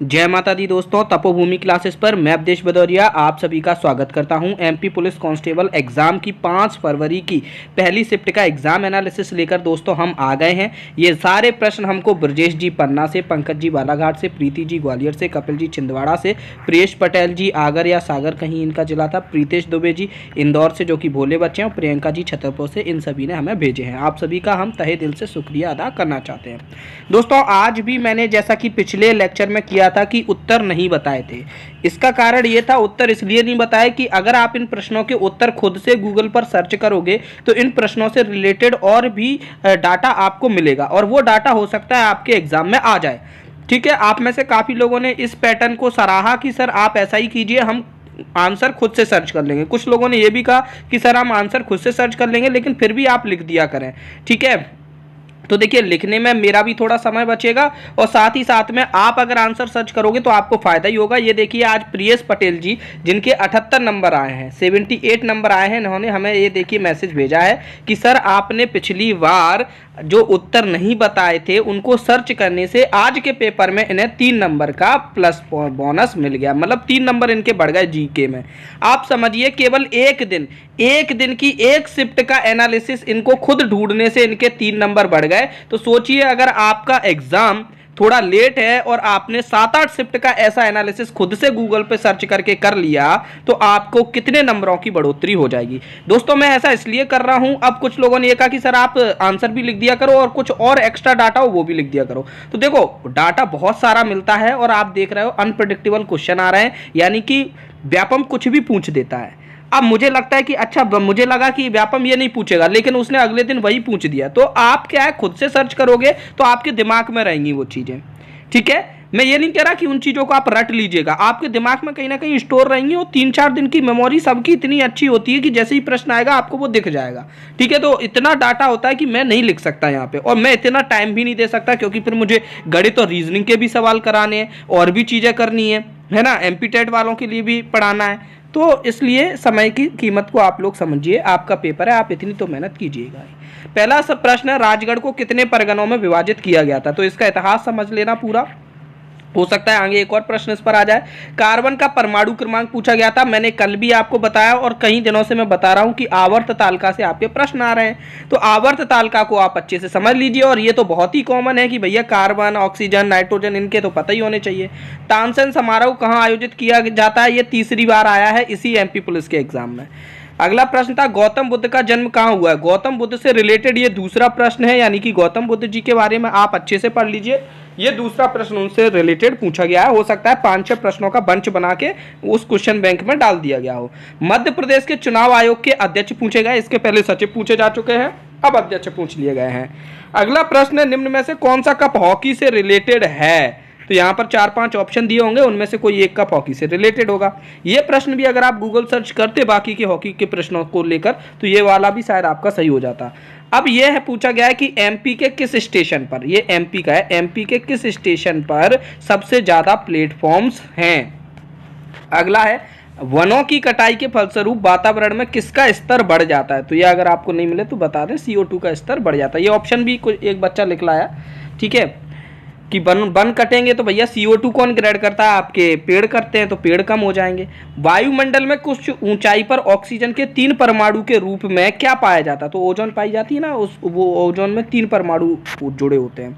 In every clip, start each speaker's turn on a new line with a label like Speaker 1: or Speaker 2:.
Speaker 1: जय माता दी दोस्तों, तपोभूमि क्लासेस पर मैं अवधेश भदौरिया आप सभी का स्वागत करता हूं। एमपी पुलिस कांस्टेबल एग्जाम की 5 फरवरी की पहली शिफ्ट का एग्जाम एनालिसिस लेकर दोस्तों हम आ गए हैं। ये सारे प्रश्न हमको ब्रजेश जी पन्ना से, पंकज जी बालाघाट से, प्रीति जी ग्वालियर से, कपिल जी छिंदवाड़ा से, प्रियेश पटेल जी आगर या सागर कहीं इनका जिला था, प्रीतेश दुबे जी इंदौर से जो कि भोले बच्चे हैं, और प्रियंका जी छतरपुर से, इन सभी ने हमें भेजे हैं। आप सभी का हम तहे दिल से शुक्रिया अदा करना चाहते हैं। दोस्तों आज भी मैंने जैसा कि पिछले लेक्चर में किया था कि उत्तर नहीं बताए थे। इसका कारण ये था, उत्तर इसलिए नहीं बताए कि अगर आप इन प्रश्नों के उत्तर खुद से गूगल पर सर्च करोगे तो इन प्रश्नों से रिलेटेड और भी डाटा आपको मिलेगा और वो डाटा हो सकता है आपके एग्जाम में आ जाए। ठीक है, आप में से काफ़ी लोगों ने इस पैटर्न को सराहा कि सर आप ऐसा ही कीजिए, हम आंसर खुद से सर्च कर लेंगे। कुछ लोगों ने यह भी कहा कि सर हम आंसर खुद से सर्च कर लेंगे लेकिन फिर भी आप लिख दिया करें। ठीक है, तो देखिए लिखने में मेरा भी थोड़ा समय बचेगा और साथ ही साथ में आप अगर आंसर सर्च करोगे तो आपको फायदा ही होगा। ये देखिए आज प्रियेश पटेल जी जिनके 78 नंबर आए हैं, 78 नंबर आए हैं, इन्होंने हमें ये देखिए मैसेज भेजा है कि सर आपने पिछली बार जो उत्तर नहीं बताए थे उनको सर्च करने से आज के पेपर में इन्हें 3 नंबर का प्लस बोनस मिल गया, मतलब 3 नंबर इनके बढ़ गए जीके में। आप समझिए केवल एक दिन की एक शिफ्ट का एनालिसिस इनको खुद ढूंढने से इनके 3 नंबर बढ़ गए। तो सोचिए अगर आपका एग्जाम थोड़ा लेट है और आपने 7-8 शिफ्ट का ऐसा एनालिसिस खुद से गूगल पे सर्च करके कर लिया तो आपको कितने नंबरों की बढ़ोतरी हो जाएगी। दोस्तों मैं ऐसा इसलिए कर रहा हूं, अब कुछ लोगों ने ये कहा कि सर आप आंसर भी लिख दिया करो और कुछ और एक्स्ट्रा डाटा हो वो भी लिख दिया करो। तो देखो डाटा बहुत सारा मिलता है और आप देख रहे हो अनप्रेडिक्टेबल क्वेश्चन आ रहे हैं, यानी कि व्यापम कुछ भी पूछ देता है। अब मुझे लगता है कि अच्छा, मुझे लगा कि व्यापम ये नहीं पूछेगा लेकिन उसने अगले दिन वही पूछ दिया। तो आप क्या है, खुद से सर्च करोगे तो आपके दिमाग में रहेंगी वो चीज़ें। ठीक है, मैं ये नहीं कह रहा कि उन चीज़ों को आप रट लीजिएगा, आपके दिमाग में कहीं ना कहीं स्टोर रहेंगी। और 3-4 दिन की मेमोरी सबकी इतनी अच्छी होती है कि जैसे ही प्रश्न आएगा आपको वो दिख जाएगा। ठीक है, तो इतना डाटा होता है कि मैं नहीं लिख सकता यहाँ पे, और मैं इतना टाइम भी नहीं दे सकता क्योंकि फिर मुझे गणित और रीजनिंग के भी सवाल कराने हैं और भी चीज़ें करनी है ना, एमपी टेट वालों के लिए भी पढ़ाना है। तो इसलिए समय की कीमत को आप लोग समझिए, आपका पेपर है, आप इतनी तो मेहनत कीजिएगा। पहला सब प्रश्न है, राजगढ़ को कितने परगनों में विभाजित किया गया था। तो इसका इतिहास समझ लेना पूरा, हो सकता है आगे एक और प्रश्न इस पर आ जाए। कार्बन का परमाणु क्रमांक पूछा गया था, मैंने कल भी आपको बताया और कई दिनों से मैं बता रहा हूं कि आवर्त तालिका से आपके प्रश्न आ रहे हैं। तो आवर्त तालिका को आप अच्छे से समझ लीजिए और ये तो बहुत ही कॉमन है कि भैया कार्बन, ऑक्सीजन, नाइट्रोजन इनके तो पता ही होने चाहिए। तानसेन समारोह कहाँ आयोजित किया जाता है, ये तीसरी बार आया है इसी एमपी पुलिस के एग्जाम में। अगला प्रश्न था, गौतम बुद्ध का जन्म कहाँ हुआ है। गौतम बुद्ध से रिलेटेड ये दूसरा प्रश्न है, यानी कि गौतम बुद्ध जी के बारे में आप अच्छे से पढ़ लीजिए। ये दूसरा प्रश्न उनसे रिलेटेड पूछा गया है, हो सकता है 5-6 प्रश्नों का बंच बना के उस क्वेश्चन बैंक में डाल दिया गया हो। मध्य प्रदेश के चुनाव आयोग के अध्यक्ष पूछे गए, इसके पहले सचिव पूछे जा चुके हैं, अब अध्यक्ष पूछ लिए गए हैं। अगला प्रश्न है, निम्न में से कौन सा कप हॉकी से रिलेटेड है। तो यहाँ पर 4-5 ऑप्शन दिए होंगे, उनमें से कोई एक कप हॉकी से रिलेटेड होगा। ये प्रश्न भी अगर आप गूगल सर्च करते बाकी के हॉकी के प्रश्नों को लेकर तो ये वाला भी शायद आपका सही हो जाता। अब यह है पूछा गया है कि एमपी के किस स्टेशन पर, ये एमपी का है, एमपी के किस स्टेशन पर सबसे ज्यादा प्लेटफॉर्म्स हैं। अगला है, वनों की कटाई के फलस्वरूप वातावरण में किसका स्तर बढ़ जाता है। तो ये अगर आपको नहीं मिले तो बता दें, CO2 का स्तर बढ़ जाता है। ये ऑप्शन भी एक बच्चा लिख लाया, ठीक है, कि वन कटेंगे तो भैया CO2 कौन ग्रेड करता है, आपके पेड़ करते हैं, तो पेड़ कम हो जाएंगे। वायुमंडल में कुछ ऊंचाई पर ऑक्सीजन के 3 परमाणु के रूप में क्या पाया जाता है। तो ओजोन पाई जाती है ना, वो ओजोन में 3 परमाणु जुड़े होते हैं।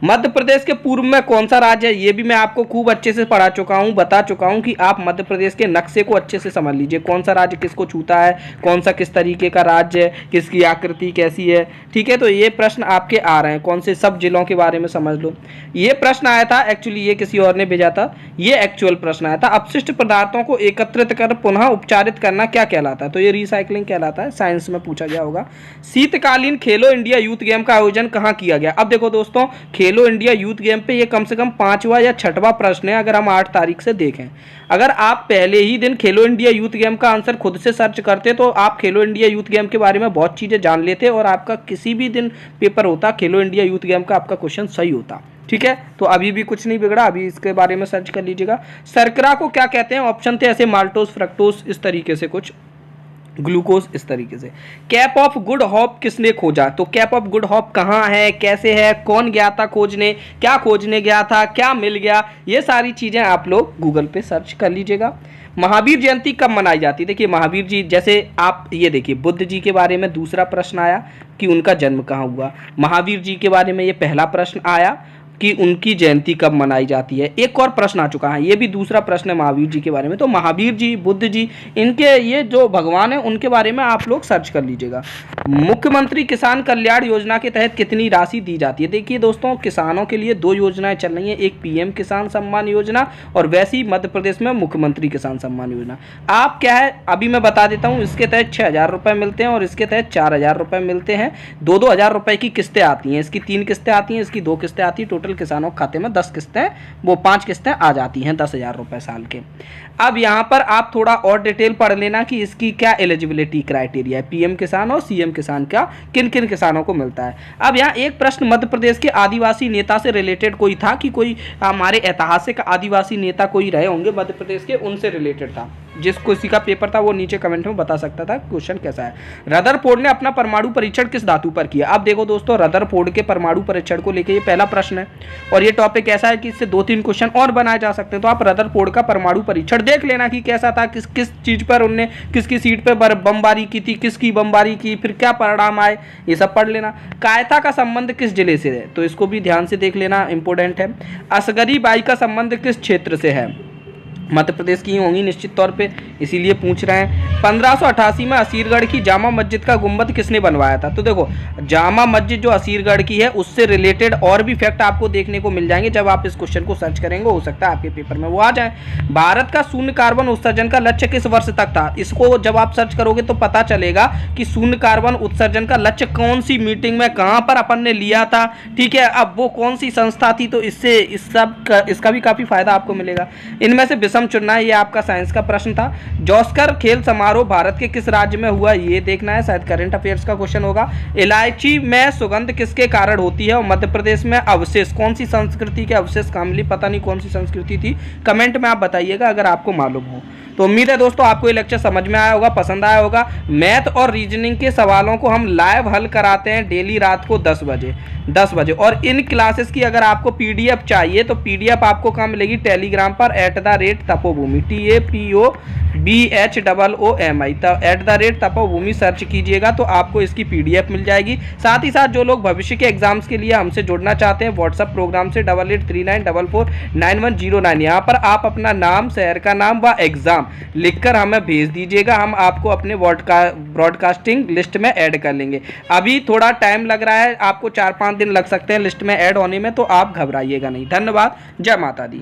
Speaker 1: मध्य प्रदेश के पूर्व में कौन सा राज्य है, ये भी मैं आपको खूब अच्छे से पढ़ा चुका हूँ, बता चुका हूँ कि आप मध्य प्रदेश के नक्शे को अच्छे से समझ लीजिए, कौन सा राज्य किसको छूता है, कौन सा किस तरीके का राज्य है, किसकी आकृति कैसी है। ठीक है, तो ये प्रश्न आपके आ रहे हैं, कौन से सब जिलों के बारे में समझ लो। ये प्रश्न आया था, एक्चुअली ये किसी और ने भेजा था, ये एक्चुअल प्रश्न आया था, अपशिष्ट पदार्थों को एकत्रित कर पुनः उपचारित करना क्या कहलाता है। तो ये रिसाइकलिंग कहलाता है, साइंस में पूछा गया होगा। शीतकालीन खेलो इंडिया यूथ गेम का आयोजन कहाँ किया गया। अब देखो दोस्तों, खेलो इंडिया यूथ गेम पे ये कम से कम 5वां या 6वां प्रश्न है अगर हम 8 तारीख से देखें। अगर आप पहले ही दिन खेलो इंडिया यूथ गेम का आंसर खुद से सर्च करते तो आप खेलो इंडिया यूथ गेम के बारे में बहुत चीज़ें जान लेते और आपका किसी भी दिन पेपर होता खेलो इंडिया यूथ गेम का आपका क्वेश्चन सही होता। ठीक है, तो अभी भी कुछ नहीं बिगड़ा, अभी इसके बारे में सर्च कर लीजिएगा। शर्करा को क्या कहते हैं, ऑप्शन थे ऐसे माल्टोस, फ्रक्टोस, इस तरीके से कुछ। ग्लूकोज, इस तरीके से। कैप ऑफ गुड होप किसने खोजा? तो कैप ऑफ गुड होप कहाँ है, कैसे है, कौन गया था खोजने, क्या खोजने गया था, क्या मिल गया, ये सारी चीज़ें आप लोग गूगल पे सर्च कर लीजिएगा। महावीर जयंती कब मनाई जाती है? देखिए महावीर जी, जैसे आप ये देखिए बुद्ध जी के बारे में दूसरा प्रश्न आया कि उनका जन्म कहाँ हुआ, महावीर जी के बारे में ये पहला प्रश्न आया कि उनकी जयंती कब मनाई जाती है। एक और प्रश्न आ चुका है, ये भी दूसरा प्रश्न है महावीर जी के बारे में। तो महावीर जी, बुद्ध जी, इनके ये जो भगवान है उनके बारे में आप लोग सर्च कर लीजिएगा। मुख्यमंत्री किसान कल्याण योजना के तहत कितनी राशि दी जाती है? देखिए दोस्तों, किसानों के लिए दो योजनाएं चल रही हैं, एक पीएम किसान सम्मान योजना और वैसे ही मध्य प्रदेश में मुख्यमंत्री किसान सम्मान योजना। आप क्या है अभी मैं बता देता हूँ, इसके तहत 6,000 रुपये मिलते हैं और इसके तहत 4,000 रुपये मिलते हैं। 2-2 हज़ार रुपये की किस्तें आती हैं, इसकी 3 किस्तें आती हैं, इसकी 2 किस्तें आती हैं। टोटल किसानों के खाते में 10 किस्तें, वो 5 किस्तें आ जाती हैं 10,000 रुपये साल के। अब यहाँ पर आप थोड़ा और डिटेल पढ़ लेना कि इसकी क्या एलिजिबिलिटी क्राइटेरिया है, पीएम किसान और सीएम किसान का किन किन किसानों को मिलता है। अब यहाँ एक प्रश्न मध्य प्रदेश के आदिवासी नेता से रिलेटेड कोई था कि कोई हमारे ऐतिहासिक आदिवासी नेता कोई रहे होंगे मध्य प्रदेश के, उनसे रिलेटेड था। जिस किसी का पेपर था वो नीचे कमेंट में बता सकता था क्वेश्चन कैसा है। रदरफोर्ड ने अपना परमाणु परीक्षण किस धातु पर किया? अब देखो दोस्तों, रदरफोर्ड के परमाणु परीक्षण को लेकर ये पहला प्रश्न है और ये टॉपिक ऐसा है कि इससे 2-3 क्वेश्चन और बनाए जा सकते हैं। तो आप रदरफोर्ड का परमाणु परीक्षण देख लेना कि कैसा था, किस किस चीज पर उनने किसकी सीट पर बमबारी की थी, किसकी बमबारी की, फिर क्या परिणाम आए, ये सब पढ़ लेना। कायथा का संबंध किस जिले से है? तो इसको भी ध्यान से देख लेना, इंपॉर्टेंट है। असगरी बाई का संबंध किस क्षेत्र से है? मध्य प्रदेश की होंगी निश्चित तौर पे, इसीलिए पूछ रहे हैं। 1588 में असीरगढ़ की जामा मस्जिद का गुंबद किसने बनवाया था? तो देखो, जामा मस्जिद जो असीरगढ़ की है उससे रिलेटेड और भी फैक्ट आपको देखने को मिल जाएंगे जब आप इस क्वेश्चन को सर्च करेंगे, हो सकता है आपके पेपर में वो आ जाए। भारत का शून्य कार्बन उत्सर्जन का लक्ष्य किस वर्ष तक था? इसको जब आप सर्च करोगे तो पता चलेगा कि शून्य कार्बन उत्सर्जन का लक्ष्य कौन सी मीटिंग में कहाँ पर अपन ने लिया था, ठीक है, अब वो कौन सी संस्था थी, तो इसका भी काफी फायदा आपको मिलेगा। इनमें से चुनना है, ये आपका साइंस का प्रश्न था। जॉस्कर खेल समारोह भारत के किस राज्य में हुआ? ये देखना है, शायद करंट अफेयर्स का क्वेश्चन होगा। इलायची में सुगंध किसके कारण होती है? और मध्य प्रदेश में अवशेष, कौन सी संस्कृति के अवशेष कहाँ मिली? पता नहीं कौन सी संस्कृति थी, कमेंट में आप बताइएगा अगर आपको मालूम हो। तो उम्मीद है दोस्तों आपको ये लेक्चर समझ में आया होगा, पसंद आया होगा। मैथ और रीजनिंग के सवालों को हम लाइव हल कराते हैं डेली रात को 10 बजे। और इन क्लासेस की अगर आपको पीडीएफ चाहिए तो पीडीएफ आपको कहाँ मिलेगी? टेलीग्राम पर @तपोभूमि TAPOBHOOMI @तपोभूमि सर्च कीजिएगा तो आपको इसकी पीडीएफ मिल जाएगी। साथ ही साथ जो लोग भविष्य के एग्जाम्स के लिए हमसे जुड़ना चाहते हैं व्हाट्सएप प्रोग्राम से 8839449109, यहाँ पर आप अपना नाम, शहर का नाम व एग्जाम लिखकर हमें भेज दीजिएगा, हम आपको अपने ब्रॉडकास्टिंग लिस्ट में ऐड कर लेंगे। अभी थोड़ा टाइम लग रहा है, आपको 4-5 दिन लग सकते हैं लिस्ट में ऐड होने में, तो आप घबराइएगा नहीं। धन्यवाद, जय माता दी।